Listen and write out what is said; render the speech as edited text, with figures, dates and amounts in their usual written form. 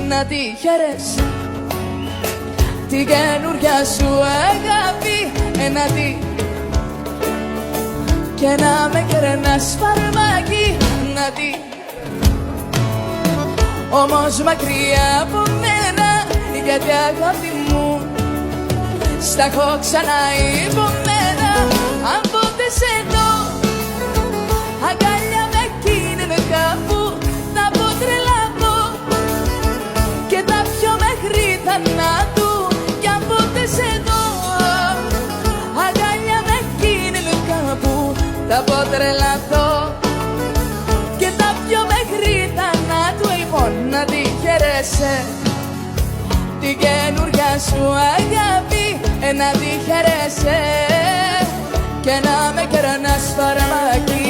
να τη χαίρεσαι την καινούρια σου αγάπη, και να με κερνάς φαρμάκι, όμως μακριά από μένα, γιατί αγάπη μου στα έχω ξαναϋπομένα. Αν ποτέ σε δω αγκάλια με εκείνη κάπου, θα πω τρελαθώ και θα πιω μέχρι θανάτου. Κι αν ποτέ σε δω αγκάλια με εκείνη κάπου, θα πω τρελαθώ και θα πιω μέχρι θανάτου. Λοιπόν, να τη χαίρεσαι την καινούρια σου αγάπη, να τη χαίρεσαι και να με κερνάς φαρμάκι.